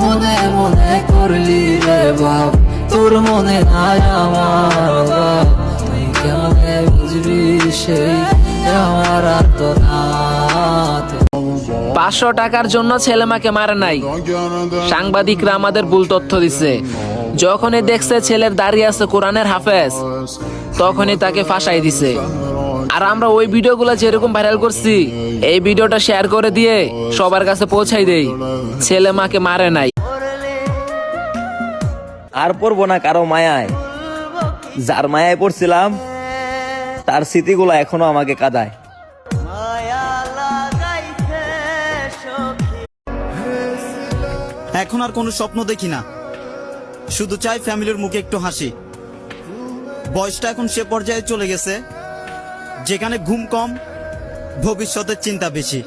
মনে মনে করলি রে বাপ, তোর মনে নাই আমার বাপ, তুই কেমনে বুঝবি সেই আমার আর তো রাত। 500 টাকার জন্য ছেলে মাকে মারে নাই। সাংবাদিকরা আমাদের ভুল তথ্য দিচ্ছে। যখনই দেখছে ছেলের দাঁড়িয়ে আছে কোরআনের হাফেজ, তখনই তাকে ফাঁসাই দিছে। আর আমরা ওই ভিডিওগুলো যেরকম ভাইরাল করছি, এই ভিডিওটা শেয়ার করে দিয়ে সবার কাছে পৌঁছাই দেই, ছেলে মাকে মারে নাই। আর পড়বো না কারো মায়ায়, যার মায়ায় পড়ছিলাম তার স্মৃতিগুলো এখনো আমাকে কাঁদায়। এখন আর কোনো স্বপ্ন দেখি না, শুধু চাই ফ্যামিলির মুখে একটু হাসি। বয়সটা এখন সে পর্যায়ে চলে গেছে যেখানে ঘুম কম, ভবিষ্যতের চিন্তা বেশি।